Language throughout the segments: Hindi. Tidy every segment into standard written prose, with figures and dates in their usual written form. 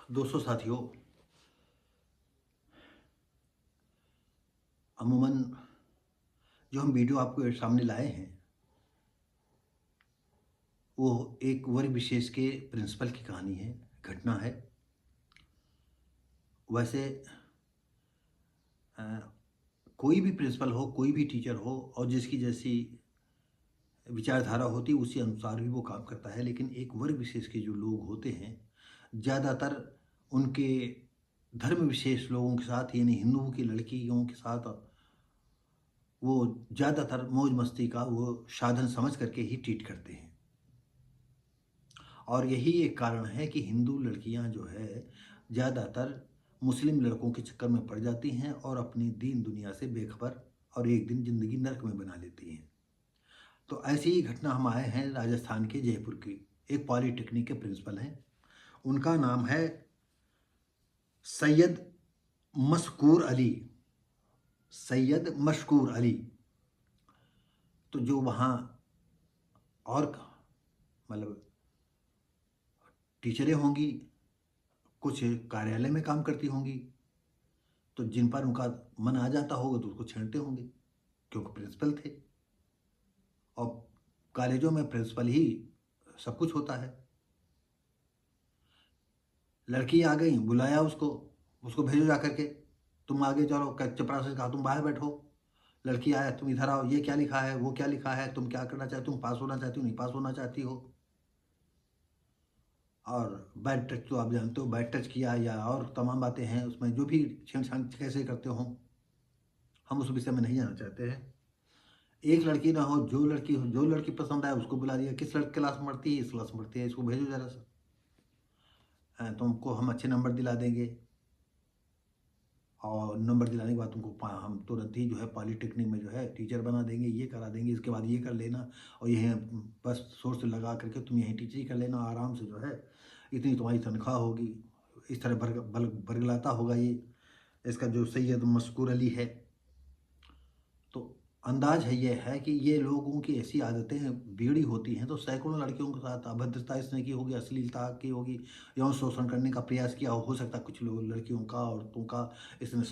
दोस्तों साथियों, अमूमन जो हम वीडियो आपके सामने लाए हैं वो एक वर्ग विशेष के प्रिंसिपल की कहानी है, घटना है। वैसे अ, कोई भी प्रिंसिपल हो, कोई भी टीचर हो और जिसकी जैसी विचारधारा होती है उसी अनुसार भी वो काम करता है। लेकिन एक वर्ग विशेष के जो लोग होते हैं, ज़्यादातर उनके धर्म विशेष लोगों के साथ यानी हिंदुओं की लड़कियों के साथ वो ज़्यादातर मौज मस्ती का वो साधन समझ करके ही ट्रीट करते हैं। और यही एक कारण है कि हिंदू लड़कियां जो है ज़्यादातर मुस्लिम लड़कों के चक्कर में पड़ जाती हैं और अपनी दीन दुनिया से बेखबर और एक दिन ज़िंदगी नर्क में बना लेती हैं। तो ऐसी ही घटना हम आए हैं राजस्थान के जयपुर की। एक पॉलिटेक्निक के प्रिंसिपल हैं, उनका नाम है सैयद मशकूर अली। सैयद मशकूर अली। तो जो वहाँ और मतलब टीचरें होंगी, कुछ कार्यालय में काम करती होंगी, तो जिन पर उनका मन आ जाता होगा तो उसको छेड़ते होंगे, क्योंकि प्रिंसिपल थे और कॉलेजों में प्रिंसिपल ही सब कुछ होता है। लड़की आ गई, बुलाया उसको, उसको भेजो जा करके, तुम आगे चलो, चपरासी से कहा तुम बाहर बैठो। लड़की आया, तुम इधर आओ, ये क्या लिखा है, वो क्या लिखा है, तुम क्या करना चाहते हो, तुम पास होना चाहती हो, नहीं पास होना चाहती हो। और बैड टच तो आप जानते हो, बैड टच किया या और तमाम बातें हैं उसमें, जो भी छेड़छाड़ कैसे करते हो हम उस विषय में नहीं जाना चाहते हैं। एक लड़की ना हो, जो लड़की पसंद आए उसको बुला दिया, किस लड़की क्लास में पढ़ती है, इस क्लास में पढ़ती है, इसको भेजो जरा सा, तुमको हम अच्छे नंबर दिला देंगे। और नंबर दिलाने के बाद तुमको हम तुरंत ही जो है पॉलिटेक्निक में जो है टीचर बना देंगे, ये करा देंगे, इसके बाद ये कर लेना और यहीं बस सोर्स लगा करके तुम यहीं टीचर कर लेना आराम से, जो है इतनी तुम्हारी तनख्वाह होगी। इस तरह बरगलाता होगा ये इसका जो सैयद मशकूर अली है। तो अंदाज है ये है कि ये लोगों की ऐसी आदतें बिगड़ी होती हैं तो सैकड़ों लड़कियों के साथ अभद्रता इसने की होगी, अश्लीलता की होगी, यौन शोषण करने का प्रयास किया हो सकता है कुछ लोग लड़कियों का, औरतों का इसने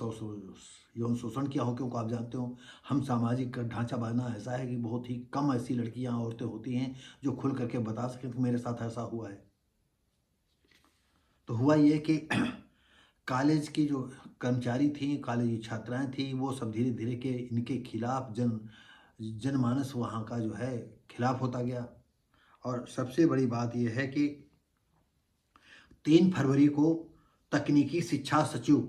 यौन शोषण किया हो, क्योंकि आप जानते हो हम सामाजिक ढांचा बना ऐसा है कि बहुत ही कम ऐसी लड़कियां औरतें होती हैं जो खुल करके बता सकें कि मेरे साथ ऐसा हुआ है। तो हुआ ये कि कॉलेज की जो कर्मचारी थी, कॉलेज की छात्राएं थी, वो सब धीरे धीरे के इनके खिलाफ जनमानस वहाँ का जो है खिलाफ होता गया। और सबसे बड़ी बात यह है कि 3 फरवरी को तकनीकी शिक्षा सचिव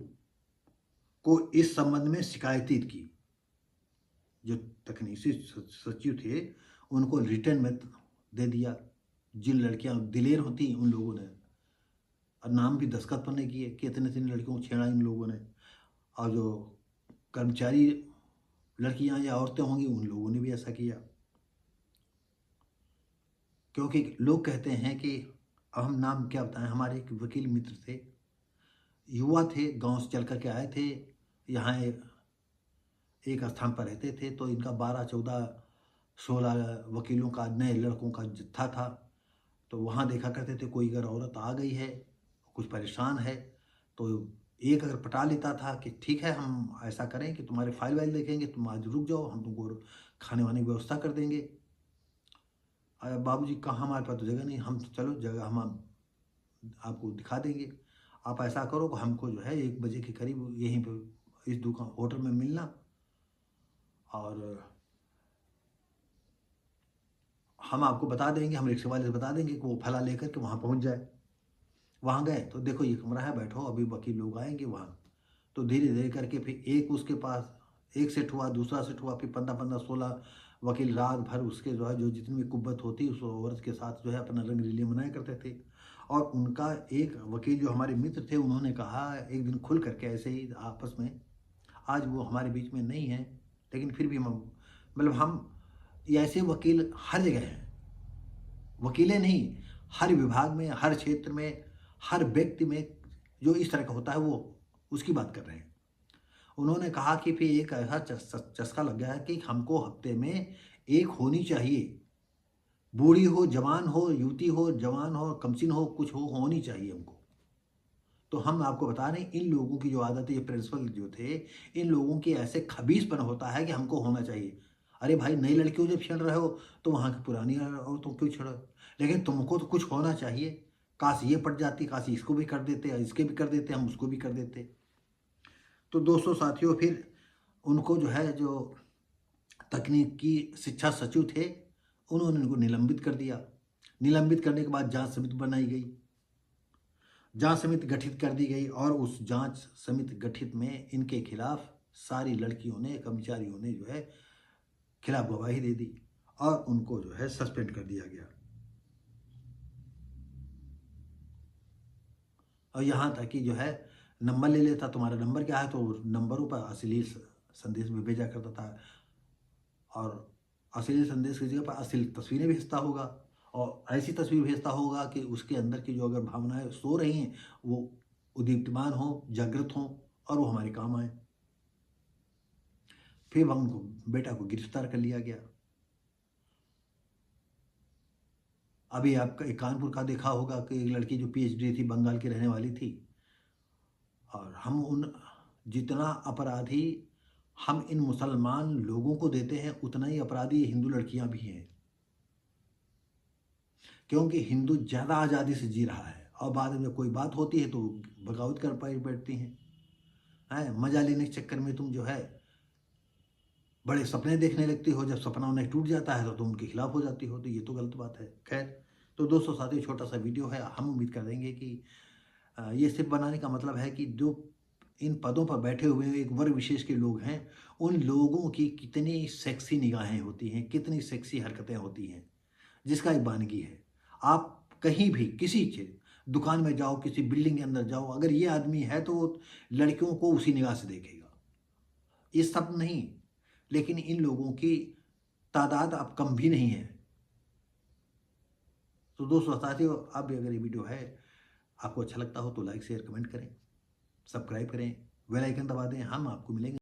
को इस संबंध में शिकायत की। जो तकनीकी सचिव थे उनको रिटर्न में दे दिया। जिन लड़कियां दिलेर होती उन लोगों ने, और नाम भी दस्तखत पर नहीं किए कि इतने इतने लड़कियों को छेड़ा इन लोगों ने। और जो कर्मचारी लड़कियां या औरतें होंगी उन लोगों ने भी ऐसा किया, क्योंकि लोग कहते हैं कि अब हम नाम क्या बताएं। हमारे एक वकील मित्र थे, युवा थे, गांव से चल करके आए थे, यहाँ एक स्थान पर रहते थे। तो इनका 12, 14, 16 वकीलों का, नए लड़कों का जत्था था। तो वहाँ देखा करते थे कोई अगर औरत आ गई है, कुछ परेशान है, तो एक अगर पटा लेता था कि ठीक है हम ऐसा करें कि तुम्हारे फाइल वाइल देखेंगे, तुम आज रुक जाओ, हम तुमको खाने वाने की व्यवस्था कर देंगे। अरे बाबूजी कहाँ, हमारे पास तो जगह नहीं, हम तो चलो जगह हम आपको दिखा देंगे। आप ऐसा करो कि हमको जो है 1 बजे के करीब यहीं पर इस दुकान होटल में मिलना, और हम आपको बता देंगे, हम रिक्शे वाले से बता देंगे कि वो फला लेकर के वहाँ पहुँच जाए। वहाँ गए तो देखो ये कमरा है, बैठो, अभी वकील लोग आएंगे वहाँ। तो धीरे धीरे करके फिर एक उसके पास एक सेट हुआ, दूसरा सेट हुआ, फिर 15-15, 16 वकील रात भर उसके जो है जो जितनी भी कुब्बत होती उस औरत के साथ जो है अपना रंग लीले मनाया करते थे। और उनका एक वकील जो हमारे मित्र थे उन्होंने कहा एक दिन खुल करके ऐसे ही आपस में, आज वो हमारे बीच में नहीं है लेकिन फिर भी हम मतलब हम ये ऐसे वकील हर जगह हैं, वकीलें नहीं, हर विभाग में, हर क्षेत्र में, हर व्यक्ति में जो इस तरह का होता है वो उसकी बात कर रहे हैं। उन्होंने कहा कि फिर एक ऐसा चस्का लग गया है कि हमको हफ्ते में एक होनी चाहिए, बूढ़ी हो, जवान हो, युवती हो, जवान हो, कमसिन हो, कुछ हो, होनी चाहिए हमको। तो हम आपको बता रहे हैं इन लोगों की जो आदत है, ये प्रिंसिपल जो थे, इन लोगों के ऐसे खबीसपन होता है कि हमको होना चाहिए। अरे भाई, नई लड़कियों जब छेड़ रहे हो तो वहाँ की पुरानी औरतों क्यों छेड़ो? लेकिन तुमको तो कुछ होना चाहिए। काश ये पट जाती, काश इसको भी कर देते, इसके भी कर देते, हम उसको भी कर देते। तो दोस्तों साथियों, फिर उनको जो है, जो तकनीकी शिक्षा सचिव थे, उन्होंने उनको निलंबित कर दिया। निलंबित करने के बाद जांच समिति बनाई गई। जांच समिति गठित कर दी गई और उस जांच समिति गठित में इनके खिलाफ सारी लड़कियों ने, कर्मचारियों ने जो है खिलाफ गवाही दे दी और उनको जो है सस्पेंड कर दिया गया। और यहाँ तक कि जो है नंबर ले लेता, तुम्हारा नंबर क्या है, तो नंबरों पर अश्लील संदेश भी भेजा करता था। और अश्लील संदेश की जगह पर अश्लील तस्वीरें भेजता होगा और ऐसी तस्वीर भेजता होगा कि उसके अंदर की जो अगर भावनाएं सो रही हैं वो उद्दीप्तमान हो, जागृत हों और वो हमारे काम आए। फिर उनको बेटा को गिरफ्तार कर लिया गया। अभी आपका एक कानपुर का देखा होगा कि एक लड़की जो पीएचडी थी, बंगाल की रहने वाली थी। और हम उन जितना अपराधी हम इन मुसलमान लोगों को देते हैं, उतना ही अपराधी हिंदू लड़कियां भी हैं। क्योंकि हिंदू ज़्यादा आज़ादी से जी रहा है और बाद में कोई बात होती है तो बगावत कर पाई बैठती हैं। मज़ा लेने के चक्कर में तुम जो है बड़े सपने देखने लगती हो, जब सपना उन्हें टूट जाता है तो तुम उनके खिलाफ हो जाती हो। तो ये तो गलत बात है। खैर, तो दोस्तों साथियों, छोटा सा वीडियो है। हम उम्मीद कर देंगे कि ये सिर्फ बनाने का मतलब है कि जो इन पदों पर बैठे हुए एक वर्ग विशेष के लोग हैं, उन लोगों की कितनी सेक्सी निगाहें होती हैं, कितनी सेक्सी हरकतें होती हैं, जिसका एक वानगी है। आप कहीं भी किसी चीज दुकान में जाओ, किसी बिल्डिंग के अंदर जाओ, अगर ये आदमी है तो वो लड़कियों को उसी निगाह से देखेगा। ये सब नहीं, लेकिन इन लोगों की तादाद अब कम भी नहीं है। तो दोस्तों साथियों, अब भी अगर ये वीडियो है आपको अच्छा लगता हो तो लाइक शेयर कमेंट करें, सब्सक्राइब करें, बेल आइकन दबा दें। हम आपको मिलेंगे